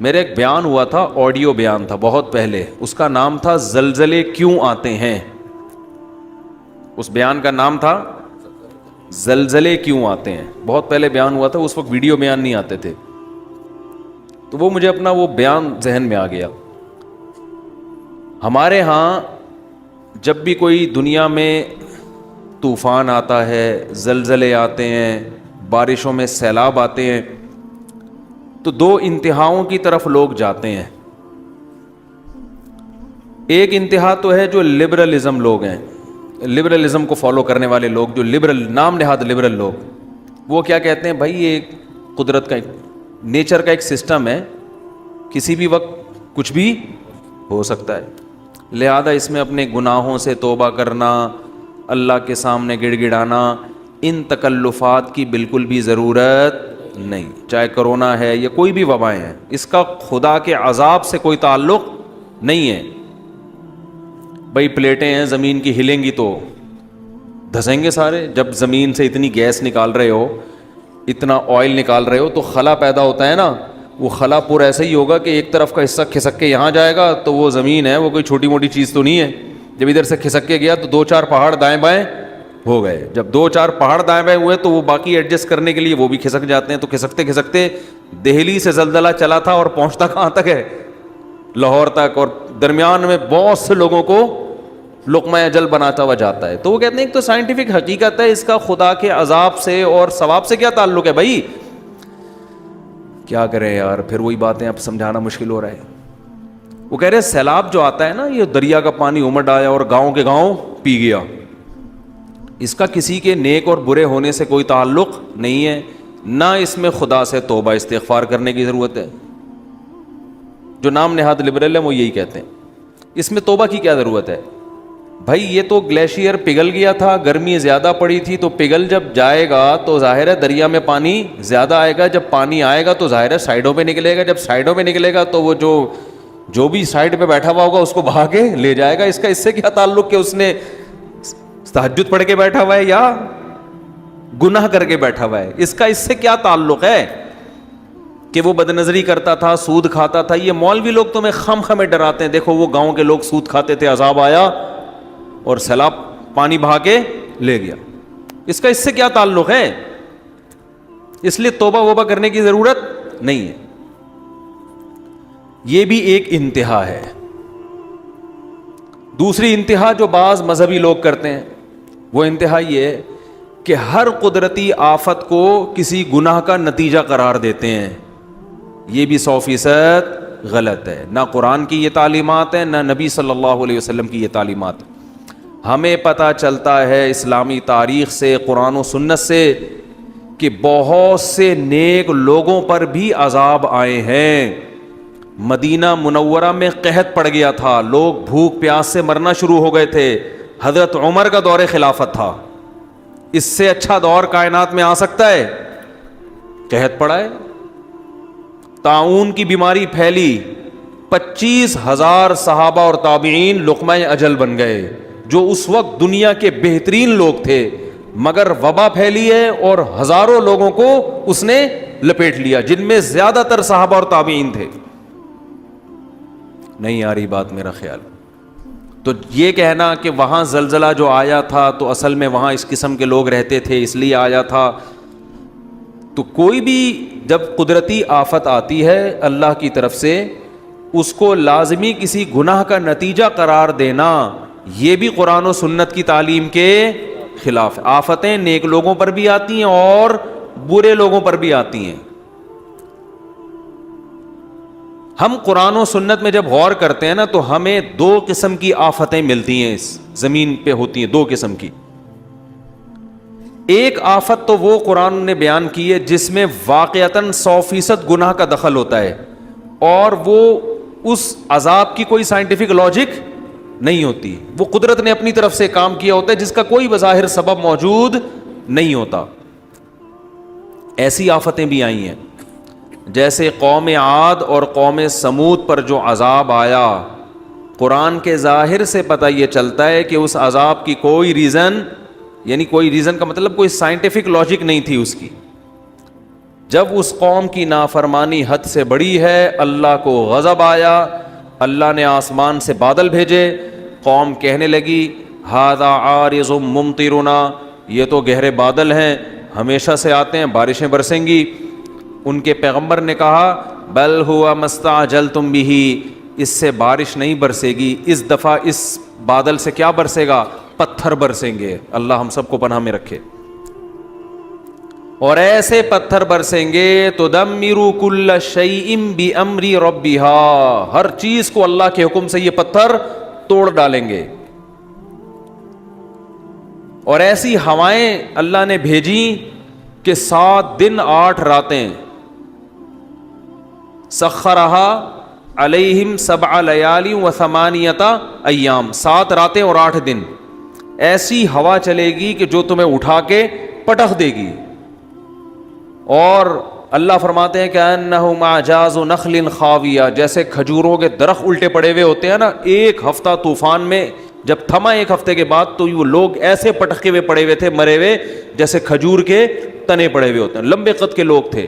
میرے ایک بیان ہوا تھا, آڈیو بیان تھا بہت پہلے, اس کا نام تھا زلزلے کیوں آتے ہیں. اس بیان کا نام تھا زلزلے کیوں آتے ہیں. بہت پہلے بیان ہوا تھا, اس وقت ویڈیو بیان نہیں آتے تھے, تو وہ مجھے اپنا وہ بیان ذہن میں آ گیا. ہمارے ہاں جب بھی کوئی دنیا میں طوفان آتا ہے, زلزلے آتے ہیں, بارشوں میں سیلاب آتے ہیں, تو دو انتہاؤں کی طرف لوگ جاتے ہیں. ایک انتہا تو ہے جو لبرلزم لوگ ہیں, لبرلزم کو فالو کرنے والے لوگ, جو لبرل نام نہاد لبرل لوگ, وہ کیا کہتے ہیں, بھائی یہ قدرت کا نیچر کا ایک سسٹم ہے, کسی بھی وقت کچھ بھی ہو سکتا ہے, لہذا اس میں اپنے گناہوں سے توبہ کرنا, اللہ کے سامنے گڑ گڑانا, ان تکلفات کی بالکل بھی ضرورت نہیں. چاہے کرونا ہے یا کوئی بھی وبائیں ہیں, اس کا خدا کے عذاب سے کوئی تعلق نہیں ہے. بھائی پلیٹیں ہیں زمین کی, ہلیں گی تو دھسیں گے سارے. جب زمین سے اتنی گیس نکال رہے ہو, اتنا آئل نکال رہے ہو, تو خلا پیدا ہوتا ہے نا, وہ خلا پورا ایسا ہی ہوگا کہ ایک طرف کا حصہ کھسک کے یہاں جائے گا, تو وہ زمین ہے وہ کوئی چھوٹی موٹی چیز تو نہیں ہے. جب ادھر سے کھسک کے گیا تو 2-4 پہاڑ دائیں بائیں ہو گئے. جب 2-4 پہاڑ دائیں بائیں ہوئے تو وہ باقی ایڈجسٹ کرنے کے لیے وہ بھی کھسک جاتے ہیں. تو کھسکتے کھسکتے دہلی سے زلزلہ چلا تھا اور پہنچتا کہاں تک ہے, لاہور تک, اور درمیان میں بہت سے لوگوں کو لقمہ اجل بناتا ہوا جاتا ہے. تو وہ کہتے ہیں ایک تو سائنٹیفک حقیقت ہے, اس کا خدا کے عذاب سے اور ثواب سے کیا تعلق ہے. بھائی کیا کریں یار, پھر وہی باتیں اب سمجھانا مشکل ہو رہا ہے. وہ کہہ رہے ہیں سیلاب جو آتا ہے نا, یہ دریا کا پانی امڑ آیا اور گاؤں کے گاؤں پی گیا, اس کا کسی کے نیک اور برے ہونے سے کوئی تعلق نہیں ہے, نہ اس میں خدا سے توبہ استغفار کرنے کی ضرورت ہے. جو نام نہاد لبرل ہے وہ یہی کہتے ہیں, اس میں توبہ کی کیا ضرورت ہے. بھائی یہ تو گلیشیئر پگھل گیا تھا, گرمی زیادہ پڑی تھی, تو پگھل جب جائے گا تو ظاہر ہے دریا میں پانی زیادہ آئے گا. جب پانی آئے گا تو ظاہر ہے سائڈوں پہ نکلے گا, جب سائڈوں پہ نکلے گا تو وہ جو بھی سائڈ پہ بیٹھا ہوا ہوگا اس کو بہا کے لے جائے گا. اس سے کیا تعلق کہ اس نے تہجد پڑھ کے بیٹھا ہوا ہے یا گناہ کر کے بیٹھا ہوا ہے. اس سے کیا تعلق ہے کہ وہ بد نظری کرتا تھا, سود کھاتا تھا. یہ مولوی لوگ تو میں خم ڈراتے ہیں, دیکھو وہ گاؤں کے لوگ سود کھاتے تھے, عذاب آیا اور سیلاب پانی بہا کے لے گیا. اس سے کیا تعلق ہے. اس لیے توبہ وبہ کرنے کی ضرورت نہیں ہے. یہ بھی ایک انتہا ہے. دوسری انتہا جو بعض مذہبی لوگ کرتے ہیں, وہ انتہا یہ ہے کہ ہر قدرتی آفت کو کسی گناہ کا نتیجہ قرار دیتے ہیں. یہ بھی 100% غلط ہے. نہ قرآن کی یہ تعلیمات ہے, نہ نبی صلی اللہ علیہ وسلم کی یہ تعلیمات ہے. ہمیں پتہ چلتا ہے اسلامی تاریخ سے, قرآن و سنت سے, کہ بہت سے نیک لوگوں پر بھی عذاب آئے ہیں. مدینہ منورہ میں قحط پڑ گیا تھا, لوگ بھوک پیاس سے مرنا شروع ہو گئے تھے. حضرت عمر کا دور خلافت تھا. اس سے اچھا دور کائنات میں آ سکتا ہے؟ قحط پڑا ہے, طاعون کی بیماری پھیلی, 25,000 صحابہ اور تابعین لقمہ اجل بن گئے, جو اس وقت دنیا کے بہترین لوگ تھے, مگر وبا پھیلی ہے اور ہزاروں لوگوں کو اس نے لپیٹ لیا, جن میں زیادہ تر صحابہ اور تابعین تھے. نہیں آ رہی بات میرا خیال. تو یہ کہنا کہ وہاں زلزلہ جو آیا تھا تو اصل میں وہاں اس قسم کے لوگ رہتے تھے اس لیے آیا تھا, تو کوئی بھی جب قدرتی آفت آتی ہے اللہ کی طرف سے, اس کو لازمی کسی گناہ کا نتیجہ قرار دینا, یہ بھی قرآن و سنت کی تعلیم کے خلاف. آفتیں نیک لوگوں پر بھی آتی ہیں اور برے لوگوں پر بھی آتی ہیں. ہم قرآن و سنت میں جب غور کرتے ہیں نا, تو ہمیں 2 قسم کی آفتیں ملتی ہیں, اس زمین پہ ہوتی ہیں 2 قسم کی. ایک آفت تو وہ قرآن نے بیان کی ہے جس میں واقعتاً 100% گناہ کا دخل ہوتا ہے, اور وہ اس عذاب کی کوئی سائنٹیفک لاجک نہیں ہوتی, وہ قدرت نے اپنی طرف سے کام کیا ہوتا ہے جس کا کوئی بظاہر سبب موجود نہیں ہوتا. ایسی آفتیں بھی آئی ہیں, جیسے قوم عاد اور قوم سمود پر جو عذاب آیا, قرآن کے ظاہر سے پتہ یہ چلتا ہے کہ اس عذاب کی کوئی ریزن, یعنی کوئی ریزن کا مطلب کوئی سائنٹیفک لاجک نہیں تھی اس کی. جب اس قوم کی نافرمانی حد سے بڑی ہے اللہ کو غضب آیا, اللہ نے آسمان سے بادل بھیجے, قوم کہنے لگی ھذا عارض ممطرنا, یہ تو گہرے بادل ہیں, ہمیشہ سے آتے ہیں, بارشیں برسیں گی. ان کے پیغمبر نے کہا بل ہوا مستعجلتم بہ, اس سے بارش نہیں برسے گی, اس دفعہ اس بادل سے کیا برسے گا؟ پتھر برسیں گے. اللہ ہم سب کو پناہ میں رکھے. اور ایسے پتھر برسیں گے تدمر کل شیء بامر ربها, ہر چیز کو اللہ کے حکم سے یہ پتھر توڑ ڈالیں گے. اور ایسی ہوائیں اللہ نے بھیجی کہ 7 دن 8 راتیں, سخرہا علیہم 7 لیال و 8 ایام, 7 راتیں اور 8 دن ایسی ہوا چلے گی کہ جو تمہیں اٹھا کے پٹخ دے گی. اور اللہ فرماتے ہیں کہ انہم اعجاز نخل خاویہ, جیسے کھجوروں کے درخت الٹے پڑے ہوئے ہوتے ہیں نا, ایک ہفتہ طوفان میں جب تھما, ایک ہفتے کے بعد تو وہ لوگ ایسے پٹکے ہوئے پڑے ہوئے تھے, مرے ہوئے, جیسے کھجور کے تنے پڑے ہوئے ہوتے ہیں. لمبے قد کے لوگ تھے.